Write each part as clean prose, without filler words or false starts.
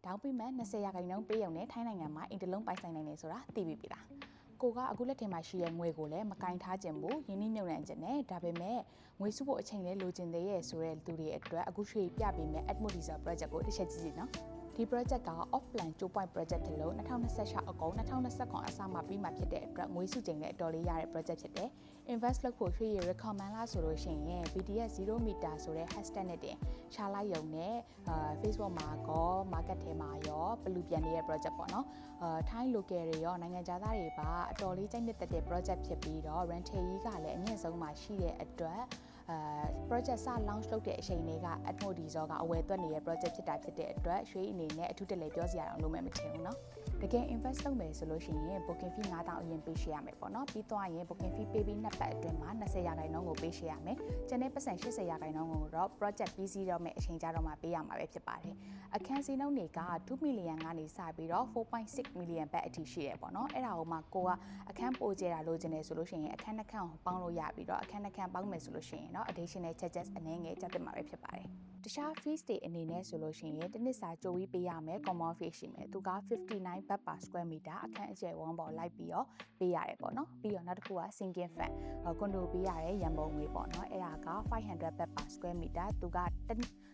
တောင်းပေးမဲ့20ရာခိုင်နှုန်းပေးရုံနဲ့ထိုင်းနိုင်ငံမှာအင်တလုံးပိုင်ဆိုင်နိုင်နေဆိုတာသိပြီလားကိုကအခုလက်ထင်မှာရှိတဲ့ငွေကိုလည်းမကင်ထားခြင်းဘူးယင်းနှိမ့်ညွန့်နှံခြင်းနဲ့ဒါပေမဲ့ငွေစုဖို့အချိန်လေးလိုချင်သေးရဲ့ဆိုတဲ့လူတွေအတွက်အခုရွှေပြပေးမဲ့ Atmodizer project ကိုတစ်ချက်ကြည့်ကြည့်နော်ဒီ project က offline 2point project ဖြစ်လို့2026အကုန်2029အစမှပြီးမှဖြစ်တဲ့အတွက်ငွေစုချိန်နဲ့အတော်လေးရတဲ့ project ဖြစ်တယ်။ invest လုပ်ဖို့ရွှေရ recommend လားဆိုလို့ရှိရင် BTS 0 meter ဆိုတဲ့ hashtag နဲ့တင်ရှားလိုက်ရုံနဲ့Facebook မှာကော market ထဲမှာရောဘလူပြန်နေတဲ့ project ပေါ့နော်။ထိုင်း local တွေရောနိုင်ငံခြားသားတွေပါအတော်လေးကြိုက်နှစ်သက်တဲ့ project ဖြစ်ပြီးတော့ rental ကြီးကလည်းအမြင့်ဆုံးမှာရှိတဲ့အတွက်project စ launch လုပ်တဲ့အချိန်လေးက Atmodizer ကအဝယ်သွက်နေတဲ့ project ဖြစ်တာဖြစ်တဲ့အတွက်ရွှေအနေနဲ့အထူးတလဲပြောစရာတော့လုံးဝမထင်ဘူးเนาะတကယ် invest လုပ်မယ်ဆိုလို့ရှိရင် booking fee 9000အရင်ပေးရှေ့ရမယ်ပေါ့နော်ပြီးသွားရင် booking fee ပေးပြီးနှစ်ပတ်အတွင်းမှာ20ရာခိုင်နှုန်းကိုပေးရှေ့ရမယ်ကျန်တဲ့ပတ်စံ80ရာခိုင်နှုန်းကိုတော့ project ပြီးစီးတော့မယ်အချိန်ကြာတော့မှပေးရမှာပဲဖြစ်ပါတယ်အခန်းစီနှုန်းတွေက2 million ကနေစပြီးတော့ 4.6 million ဘတ်အထိရှိရပေါ့နော်အဲ့ဒါကိုမှကိုကအခန်းပိုကျဲတာလိုချင်တယ်ဆိုလို့ရှိရင်အခန်းနှစ်ခန်းကိုပေါင်းလို့ရပြီးတော့အခန်းနှစ်ခန်းပေါင်းမယ်ဆိုလို့ရှိရင်เนาะ additional charges အနည်းငယ်ကျသင့်မှာပဲဖြစ်ပါတယ်တခြား fees တွေအနေနဲ့ဆိုလို့ရှိရင်တစ်နှစ်စာကြိုပြီးပေးရမယ် common fee ရှိမယ်သူက59 baht per square meter အခန်းအကျယ်ဝန်းပေါ်လိုက်ပြီးတော့ပေးရတယ်ပေါ့နော်ပြီးတော့နောက်တစ်ခုက sinking fan ကွန်ဒိုပေးရတဲ့ရန်ပုံငွေပေါ့နော်အဲ့ဒါက500 baht per square meter သူက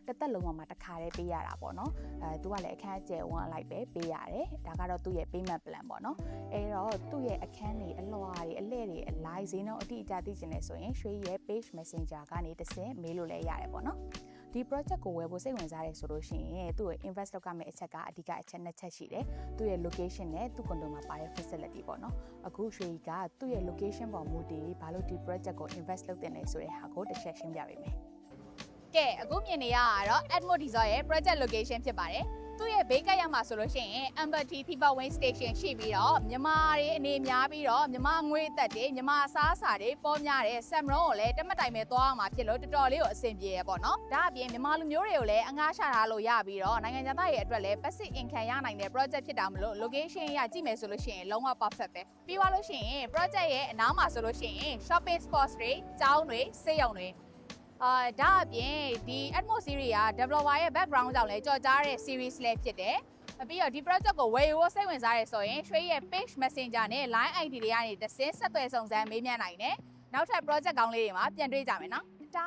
တစ်သက်လုံးမှာတစ်ခါတည်းပေးရတာပေါ့နော်သူကလည်းအခန်းအကျယ်ဝန်းလိုက်ပဲပေးရတယ်ဒါကတော့သူ့ရဲ့ payment plan ပေါ့နော်အဲ့တော့သူ့ရဲ့အခန်းတွေအလွှာတွေအလဲ့တွေအလိုက်ဈေးနှုန်းအတိအကျသိချင်တယ်ဆိုရင်ရွှေရဲ့ page messenger ကနေတစ်ဆင့်မေးလို့လည်းရတယ်ပေါ့နော်ဒီ project ကိုဝယ်ဖို့စိတ်ဝင်စားတယ်ဆိုလို့ရှိရင်သူ့ကို invest လုပ်ရမယ့်အချက်ကအဓိကအချက်နှစ်ချက်ရှိတယ်သူ့ရဲ့ location နဲ့သူ့ condo မှာပါတဲ့ facility ပေါ့နော်အခုရွှေကသူ့ရဲ့ location ပေါ်မူတည်ဘာလို့ဒီ project ကို invest လုပ်တင်လဲဆိုတဲ့ဟာကိုတစ်ချက်ရှင်းပြပေးမယ်ကဲအခုမြင်နေရတာတော့ Atmodizer ရဲ့ project location ဖြစ်ပါတယ်သူ့ရဲ့ဘေးကပ်ရမှာဆိုလို့ရှိရင် Empathy Thipa Wing Station ရှိပြီးတော့မြန်မာတွေအနေများပြီးတော့မြန်မာငွေသက်တွေမြန်မာအစားအစာတွေပေါ်များတဲ့ Samron ကိုလည်းတမတိုင်ပဲသွားအောင်မှာဖြစ်လို့တော်တော်လေးကိုအဆင်ပြေရပေါ့နော်ဒါအပြင်မြန်မာလူမျိုးတွေကိုလည်းအငှားချထားလို့ရပြီးတော့နိုင်ငံခြားသားတွေအတွက်လည်း passive income ရနိုင်တဲ့ project ဖြစ်တာမလို့ location ရကြည့်မယ်ဆိုလို့ရှိရင်လုံးဝ perfect ပဲပြီးသွားလို့ရှိရင် project ရဲ့အနားမှာဆိုလို့ရှိရင် shopping spots တွေကျောင်းတွေဆေးရုံတွေဒါအပြင်ဒီ Atmo series က developer ရဲ့ background ကြောင့်လည်းကြော်ကြားတဲ့ series လည်းဖြစ်တယ်ပြီးတော့ဒီ project ကိုဝယ်ဖို့စိတ်ဝင်စားရဆိုရင်ရွှေရဲ့ page messenger နဲ့ line ID တွေကနေတစ်ဆင့်ဆက်သွယ်စုံစမ်းမေးမြန်းနိုင်တယ်နောက်ထပ် project ကောင်းလေးတွေမှာပြန်တွေ့ကြမယ်နော်တာ